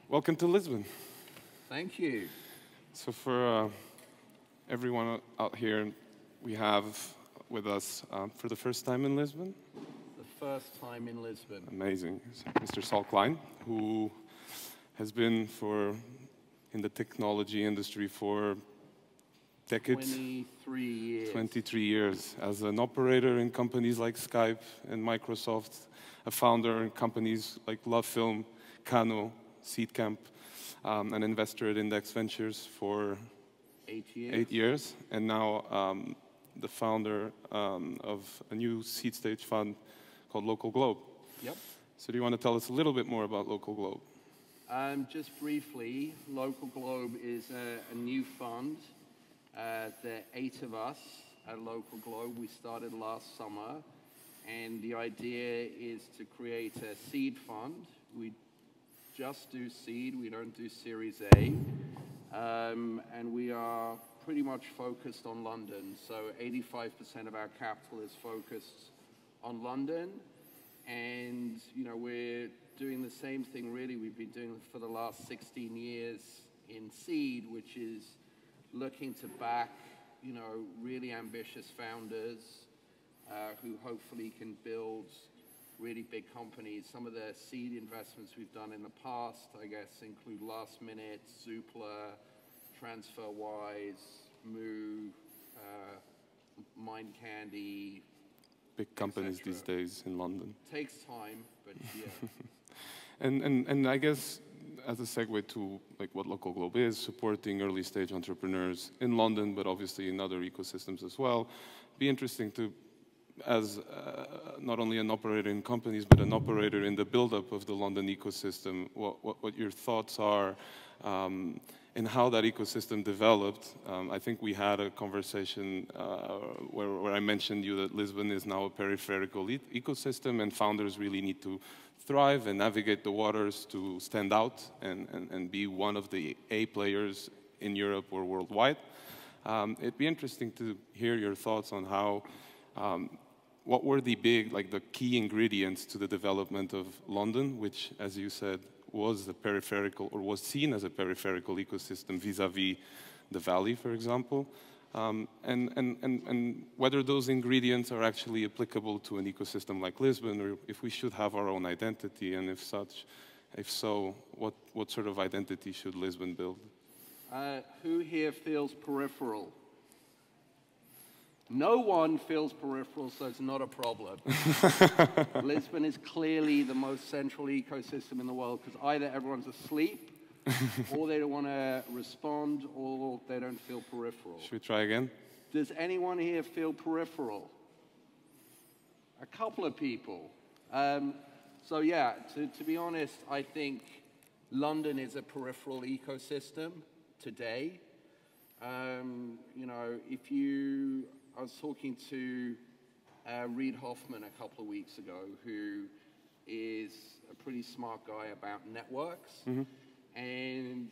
Welcome to Lisbon. Thank you. So for everyone out here, we have with us for the first time in Lisbon. The first time in Lisbon. Amazing. Mr. Saul Klein, who has been in the technology industry for decades. 23 years. 23 years as an operator in companies like Skype and Microsoft, a founder in companies like Love Film, Kano, Seedcamp, an investor at Index Ventures for 8 years, and now the founder of a new seed stage fund called Local Globe. Yep. So do you want to tell us a little bit more about Local Globe? Just briefly, Local Globe is a new fund. There are 8 of us at Local Globe. We started last summer, and the idea is to create a seed fund. We just do seed, we don't do Series A, and we are pretty much focused on London. So 85% of our capital is focused on London, and we're doing the same thing really we've been doing for the last 16 years in seed, which is looking to back really ambitious founders who hopefully can build really big companies. Some of the seed investments we've done in the past, I guess, include Last Minute, Zoopla, TransferWise, Moo, Mind Candy. Big companies these days in London. Takes time, but yeah. And I guess as a segue to what Local Globe is, supporting early stage entrepreneurs in London, but obviously in other ecosystems as well. Be interesting to, as not only an operator in companies, but an operator in the build-up of the London ecosystem, what your thoughts are and how that ecosystem developed. I think we had a conversation where I mentioned you that Lisbon is now a peripheral ecosystem, and founders really need to thrive and navigate the waters to stand out and be one of the A players in Europe or worldwide. It'd be interesting to hear your thoughts on how what were the key ingredients to the development of London, which, as you said, was the peripheral, or was seen as a peripheral ecosystem vis-a-vis the Valley, for example, and whether those ingredients are actually applicable to an ecosystem like Lisbon, or if we should have our own identity, and if so, what sort of identity should Lisbon build? Who here feels peripheral? No one feels peripheral, so it's not a problem. Lisbon is clearly the most central ecosystem in the world because either everyone's asleep, or they don't want to respond, or they don't feel peripheral. Should we try again? Does anyone here feel peripheral? A couple of people. So yeah, to be honest, I think London is a peripheral ecosystem today. I was talking to Reid Hoffman a couple of weeks ago, who is a pretty smart guy about networks. Mm-hmm. And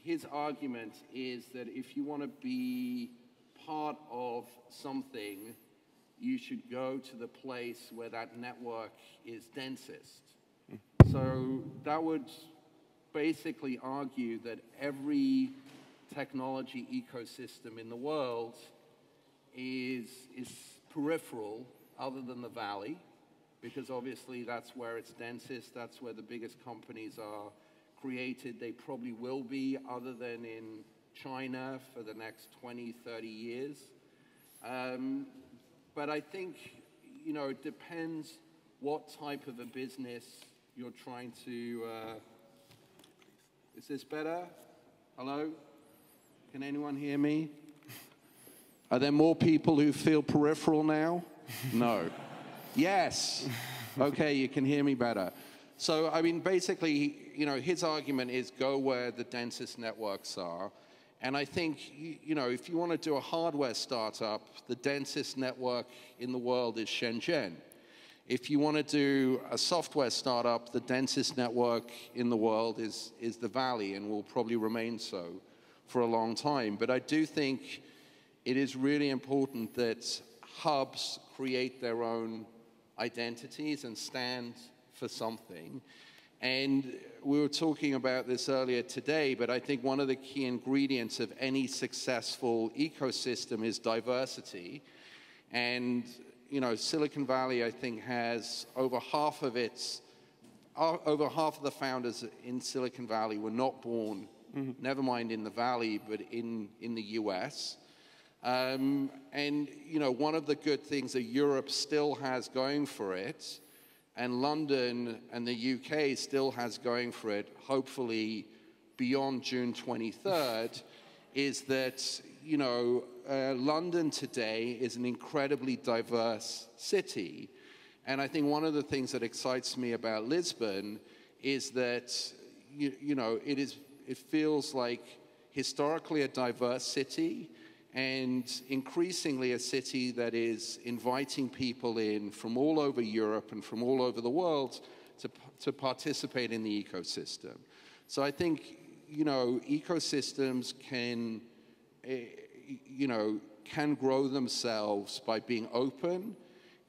his argument is that if you want to be part of something, you should go to the place where that network is densest. Mm-hmm. So that would basically argue that every technology ecosystem in the world is peripheral, other than the Valley, because obviously that's where it's densest, that's where the biggest companies are created. They probably will be, other than in China, for the next 20, 30 years. But I think, it depends what type of a business you're trying to... Is this better? Hello? Can anyone hear me? Are there more people who feel peripheral now? No. Yes. Okay, you can hear me better. So, basically, his argument is go where the densest networks are. And I think, if you want to do a hardware startup, the densest network in the world is Shenzhen. If you want to do a software startup, the densest network in the world is the Valley, and will probably remain so for a long time. But I do think it is really important that hubs create their own identities and stand for something. And we were talking about this earlier today, but I think one of the key ingredients of any successful ecosystem is diversity. And, you know, Silicon Valley, I think, has over half of the founders in Silicon Valley were not born, never mind in the Valley, but in the US. And, you know, one of the good things that Europe still has going for it, and London and the UK still has going for it, hopefully beyond June 23rd, is that, you know, London today is an incredibly diverse city. And I think one of the things that excites me about Lisbon is that, you know, it feels like historically a diverse city, and increasingly a city that is inviting people in from all over Europe and from all over the world to participate in the ecosystem. So I think, you know, ecosystems can, you know, can grow themselves by being open,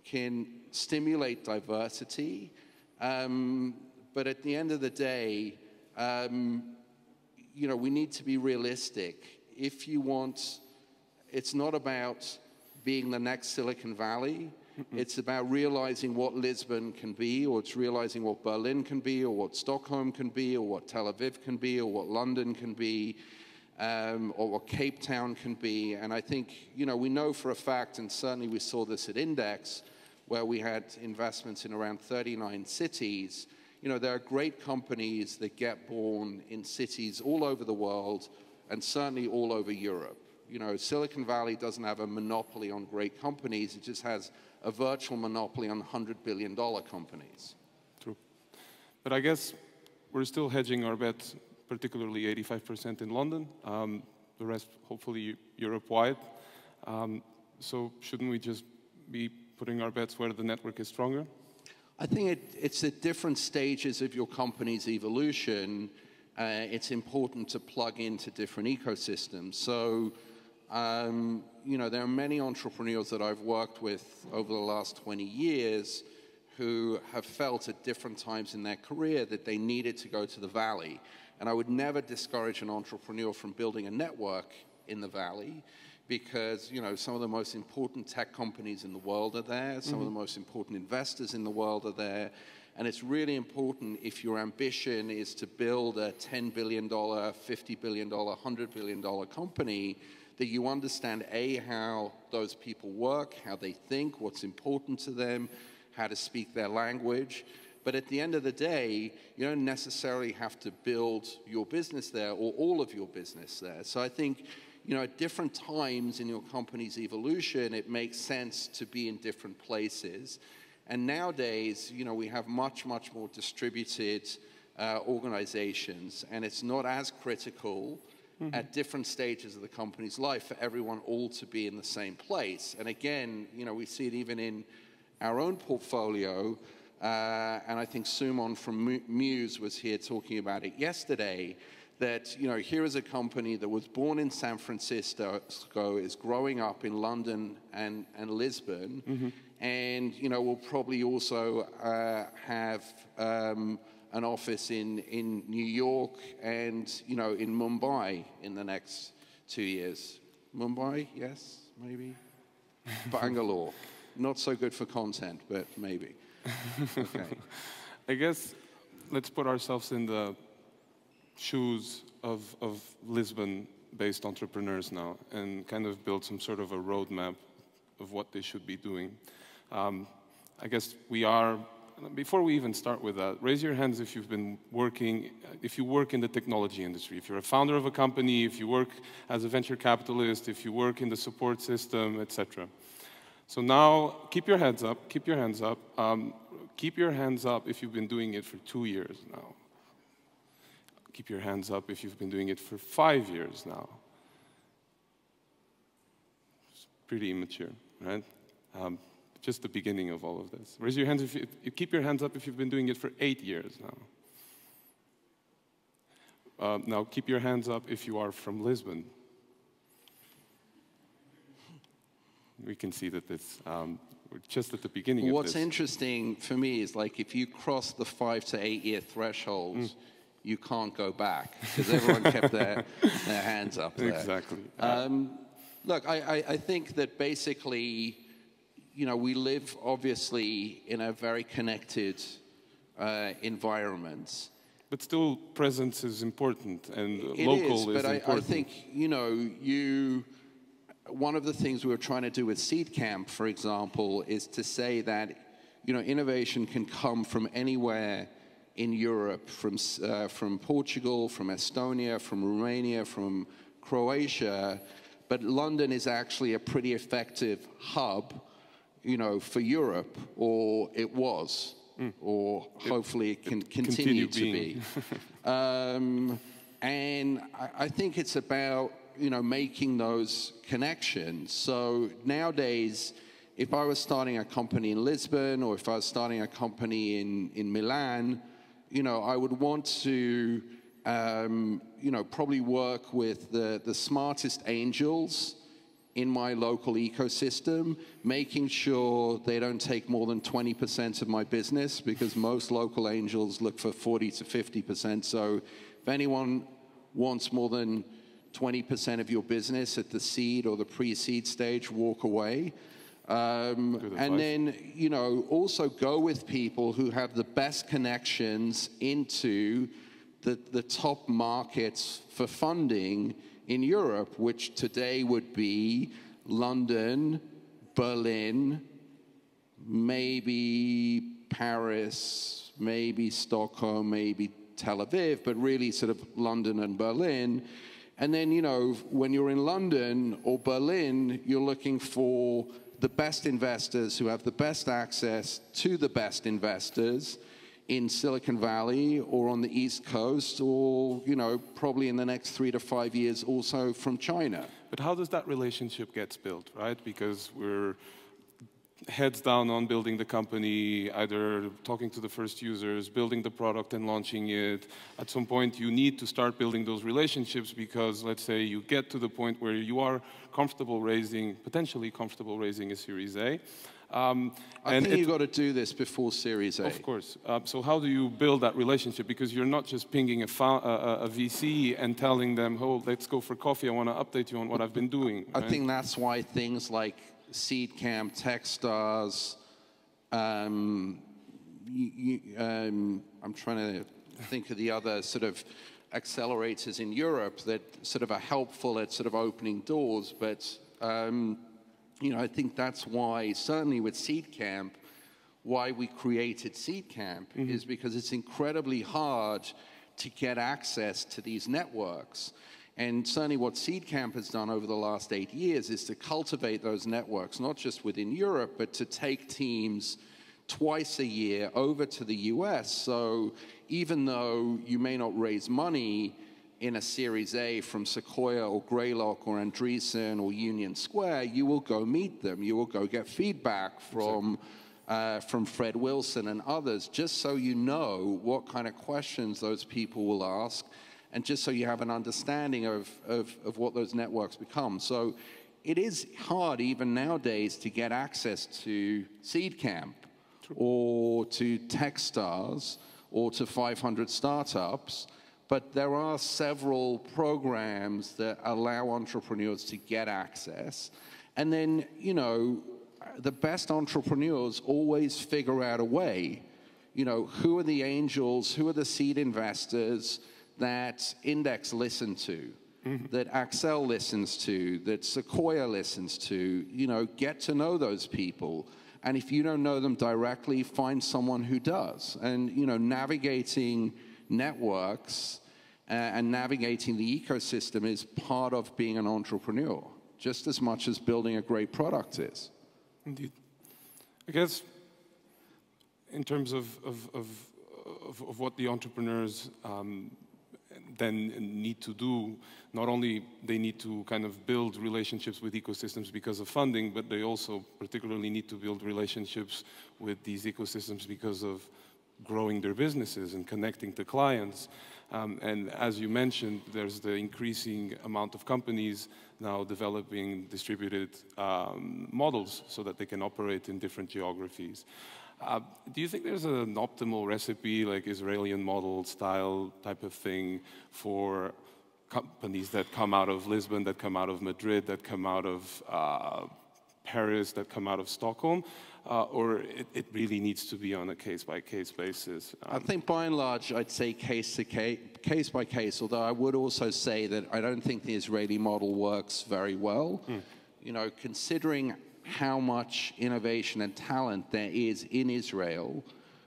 can stimulate diversity, but at the end of the day, you know, we need to be realistic. If you want, it's not about being the next Silicon Valley. It's about realizing what Lisbon can be, or it's realizing what Berlin can be, or what Stockholm can be, or what Tel Aviv can be, or what London can be, or what Cape Town can be. And I think, you know, we know for a fact, and certainly we saw this at Index, where we had investments in around 39 cities. You know, there are great companies that get born in cities all over the world, and certainly all over Europe. You know, Silicon Valley doesn't have a monopoly on great companies. It just has a virtual monopoly on $100 billion companies. True. But I guess we're still hedging our bets, particularly 85% in London, the rest hopefully Europe-wide. So shouldn't we just be putting our bets where the network is stronger? I think it's at different stages of your company's evolution. It's important to plug into different ecosystems. So, you know, there are many entrepreneurs that I've worked with over the last 20 years who have felt at different times in their career that they needed to go to the Valley. And I would never discourage an entrepreneur from building a network in the Valley, because, you know, some of the most important tech companies in the world are there, some of the most important investors in the world are there. And it's really important, if your ambition is to build a $10 billion, $50 billion, $100 billion company, that you understand, A, how those people work, how they think, what's important to them, how to speak their language. But at the end of the day, you don't necessarily have to build your business there or all of your business there. So I think, you know, at different times in your company's evolution, it makes sense to be in different places. And nowadays, you know, we have much, much more distributed organizations, and it's not as critical at different stages of the company's life for everyone all to be in the same place. And again, you know, we see it even in our own portfolio, and I think Sumon from Muse was here talking about it yesterday, that, you know, here is a company that was born in San Francisco, is growing up in London and Lisbon, and, you know, we'll probably also have an office in New York and, you know, in Mumbai in the next 2 years. Mumbai, yes, maybe? Bangalore. Not so good for content, but maybe. Okay. I guess let's put ourselves in the shoes of Lisbon-based entrepreneurs now and kind of build some sort of a roadmap of what they should be doing. I guess we are, before we even start with that, raise your hands if you've been working, if you work in the technology industry, if you're a founder of a company, if you work as a venture capitalist, if you work in the support system, etc. So now, keep your hands up, keep your hands up. Keep your hands up if you've been doing it for 2 years now. Keep your hands up if you've been doing it for 5 years now. It's pretty immature, right? Just the beginning of all of this. Raise your hands if you keep your hands up if you've been doing it for 8 years now. Now keep your hands up if you are from Lisbon. We can see that it's, we're just at the beginning of What's this. interesting for me is like if you cross the 5 to 8 year threshold, you can't go back because everyone kept their hands up there. Exactly. Look, I think that basically, you know, we live obviously in a very connected environment. But still, presence is important, and It local is but important. I think, you know, one of the things we were trying to do with Seed Camp, for example, is to say that, you know, innovation can come from anywhere in Europe, from Portugal, from Estonia, from Romania, from Croatia, but London is actually a pretty effective hub, you know, for Europe, or it was, or hopefully it can continue to be. And I think it's about, you know, making those connections. So nowadays, if I was starting a company in Lisbon or if I was starting a company in Milan, you know, I would want to, you know, probably work with the smartest angels in my local ecosystem, making sure they don't take more than 20% of my business, because most local angels look for 40 to 50%. So if anyone wants more than 20% of your business at the seed or the pre-seed stage, walk away. And then, you know, also go with people who have the best connections into the top markets for funding in Europe, which today would be London, Berlin, maybe Paris, maybe Stockholm, maybe Tel Aviv, but really sort of London and Berlin. And then, you know, when you're in London or Berlin, you're looking for the best investors who have the best access to the best investors in Silicon Valley or on the East Coast, or, you know, probably in the next 3 to 5 years also from China. But how does that relationship get built, right? Because we're heads down on building the company, either talking to the first users, building the product and launching it. At some point, you need to start building those relationships because, let's say, you get to the point where you are comfortable raising, potentially comfortable raising a Series A. I think you've got to do this before Series A. Of course. So how do you build that relationship? Because you're not just pinging a VC and telling them, oh, let's go for coffee, I want to update you on what I've been doing. I think that's why things like Seed Camp, Techstars, I'm trying to think of the other sort of accelerators in Europe that sort of are helpful at sort of opening doors, but you know, I think that's why, certainly with Seed Camp, why we created Seed Camp is because it's incredibly hard to get access to these networks. And certainly what Seed Camp has done over the last 8 years is to cultivate those networks, not just within Europe, but to take teams twice a year over to the US. So even though you may not raise money in a Series A from Sequoia or Greylock or Andreessen or Union Square, you will go meet them. You will go get feedback from Fred Wilson and others, just so you know what kind of questions those people will ask, and just so you have an understanding of what those networks become. So it is hard even nowadays to get access to Seed Camp or to Techstars or to 500 startups, but there are several programs that allow entrepreneurs to get access. And then, you know, the best entrepreneurs always figure out a way. You know, who are the angels, who are the seed investors that Index listen to, that Accel listens to, that Sequoia listens to. You know, get to know those people. And if you don't know them directly, find someone who does. And, you know, navigating networks and navigating the ecosystem is part of being an entrepreneur, just as much as building a great product is. Indeed. I guess in terms of what the entrepreneurs then need to do, not only they need to kind of build relationships with ecosystems because of funding, but they also particularly need to build relationships with these ecosystems because of growing their businesses and connecting to clients. And as you mentioned, there's the increasing amount of companies now developing distributed models so that they can operate in different geographies. Do you think there's an optimal recipe, like Israeli model style type of thing, for companies that come out of Lisbon, that come out of Madrid, that come out of Paris, that come out of Stockholm? Or it really needs to be on a case-by-case basis? I think by and large, I'd say case by case, although I would also say that I don't think the Israeli model works very well. You know, considering how much innovation and talent there is in Israel,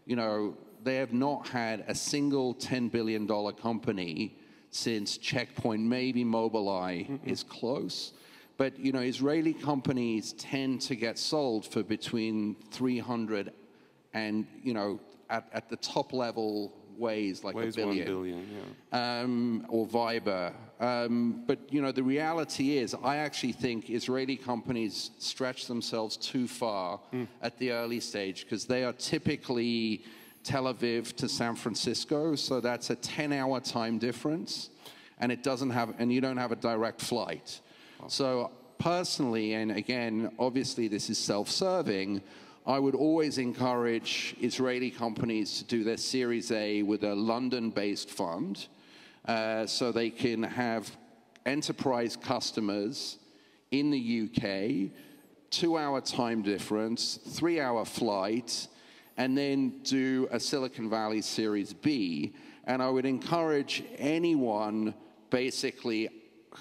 you know, they have not had a single $10 billion company since Checkpoint, maybe Mobileye is close. But, you know, Israeli companies tend to get sold for between 300 and, you know, at the top level ways like $1 billion. 1 billion, yeah. Or Viber. But, you know, the reality is I actually think Israeli companies stretch themselves too far at the early stage because they are typically Tel Aviv to San Francisco, so that's a 10-hour time difference, and it doesn't have, and you don't have a direct flight. So personally, and again, obviously this is self-serving, I would always encourage Israeli companies to do their Series A with a London-based fund so they can have enterprise customers in the UK, 2-hour time difference, 3-hour flight, and then do a Silicon Valley Series B. And I would encourage anyone basically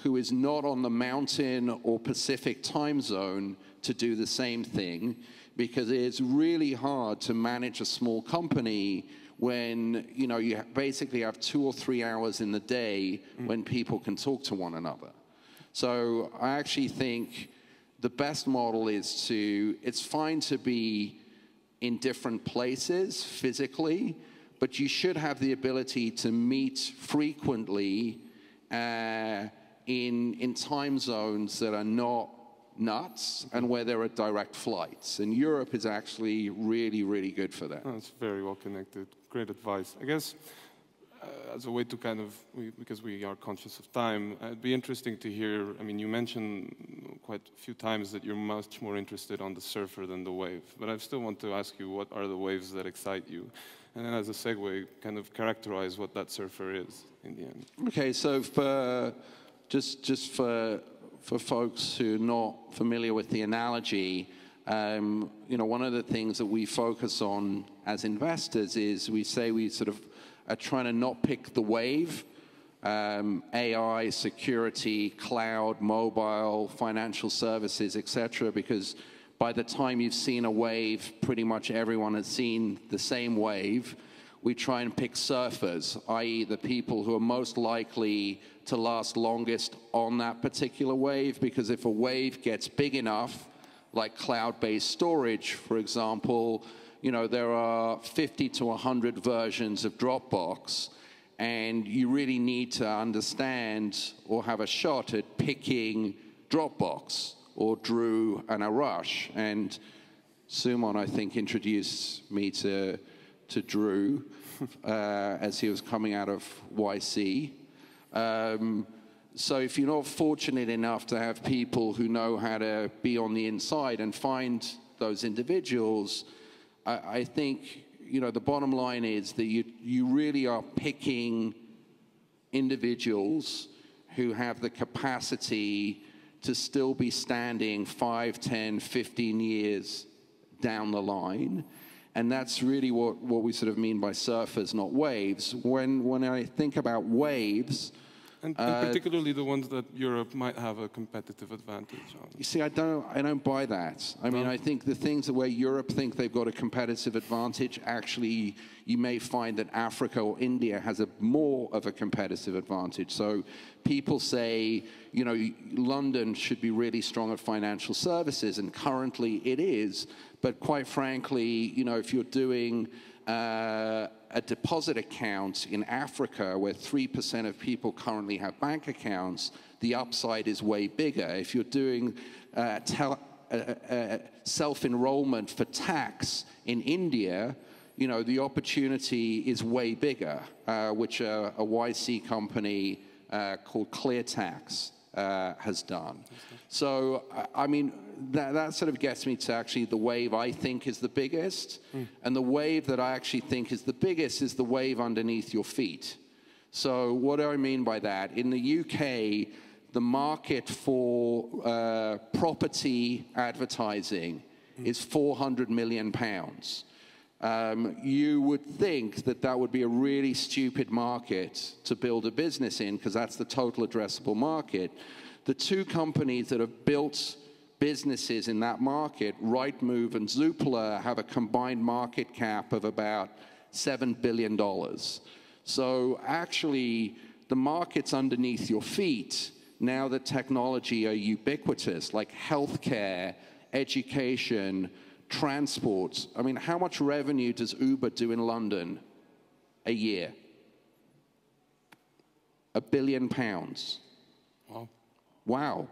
who is not on the mountain or Pacific time zone to do the same thing, because it's really hard to manage a small company when, you know, you basically have 2 or 3 hours in the day when people can talk to one another. So I actually think the best model is it's fine to be in different places physically, but you should have the ability to meet frequently in time zones that are not nuts and where there are direct flights. And Europe is actually really, really good for that. Oh, it's very well connected. Great advice. I guess as a way to kind of, because we are conscious of time, it'd be interesting to hear, I mean, you mentioned quite a few times that you're much more interested on the surfer than the wave. But I still want to ask you, what are the waves that excite you? And then as a segue, kind of characterize what that surfer is in the end. Okay, so for just for folks who are not familiar with the analogy, you know, one of the things that we focus on as investors is we say we sort of are trying to not pick the wave, AI, security, cloud, mobile, financial services, etc., because by the time you've seen a wave, pretty much everyone has seen the same wave. We try and pick surfers, i.e. the people who are most likely to last longest on that particular wave, because if a wave gets big enough, like cloud-based storage, for example, you know, there are 50 to 100 versions of Dropbox, and you really need to understand or have a shot at picking Dropbox or Drew and Arash. And Sumon, I think, introduced me to Drew as he was coming out of YC. So if you're not fortunate enough to have people who know how to be on the inside and find those individuals, I think, you know, the bottom line is that you really are picking individuals who have the capacity to still be standing 5, 10, 15 years down the line. And that's really what we sort of mean by surfers, not waves. When I think about waves... And particularly the ones that Europe might have a competitive advantage on. You see, I don't buy that. I mean, I think the things that where Europe think they've got a competitive advantage, actually, you may find that Africa or India has more of a competitive advantage. So people say, you know, London should be really strong at financial services, and currently it is. But quite frankly, you know, if you're doing a deposit account in Africa where 3% of people currently have bank accounts, the upside is way bigger. If you're doing self-enrollment for tax in India, you know, the opportunity is way bigger, which a YC company called ClearTax has done. So, I mean, that sort of gets me to actually the wave I think is the biggest. And the wave that I actually think is the biggest is the wave underneath your feet. So what do I mean by that? In the UK, the market for property advertising is £400 million. You would think that that would be a really stupid market to build a business in, because that's the total addressable market. The two companies that have built businesses in that market, Rightmove and Zoopla, have a combined market cap of about $7 billion. So actually, the markets underneath your feet, now that technology are ubiquitous, like healthcare, education, transport. I mean, how much revenue does Uber do in London a year? £1 billion. Wow. Wow.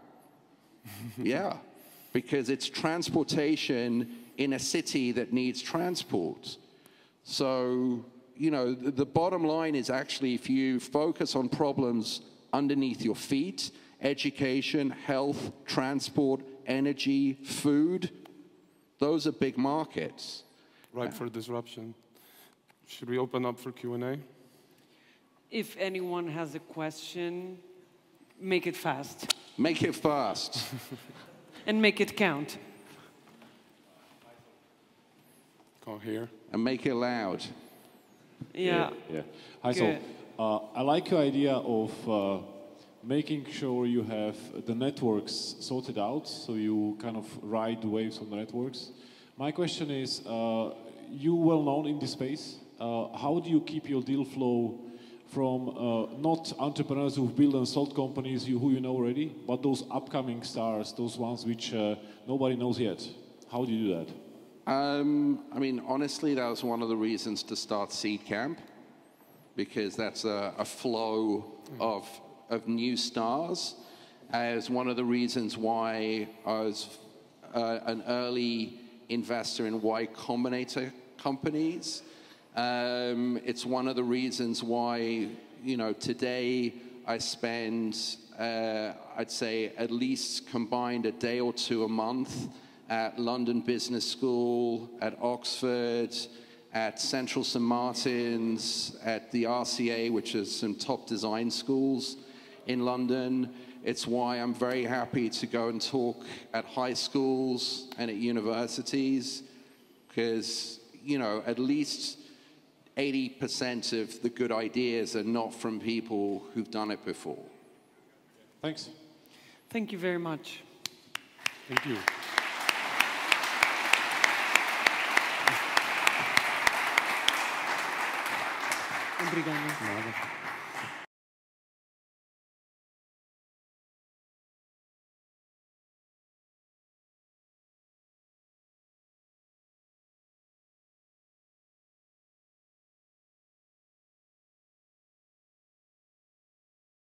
Yeah, because it's transportation in a city that needs transport. So, you know, the bottom line is actually, if you focus on problems underneath your feet, education, health, transport, energy, food, those are big markets. Right for disruption. Should we open up for Q&A? If anyone has a question, make it fast. Make it fast. And make it count. Go here. And make it loud. Yeah. Hi, Saul. I like your idea of making sure you have the networks sorted out, so you kind of ride the waves on the networks. My question is, you well known in this space. How do you keep your deal flow from not entrepreneurs who've built and sold companies who you know already, but those upcoming stars, those ones which nobody knows yet? How do you do that? I mean, honestly, that was one of the reasons to start Seed Camp, because that's a flow of new stars. As one of the reasons why I was an early investor in Y Combinator companies. It's one of the reasons why, you know, today I spend, I'd say, at least combined a day or two a month at London Business School, at Oxford, at Central St. Martin's, at the RCA, which is some top design schools in London. It's why I'm very happy to go and talk at high schools and at universities, because, you know, at least 80% of the good ideas are not from people who've done it before. Thanks. Thank you very much. Thank you. Obrigado. Nada.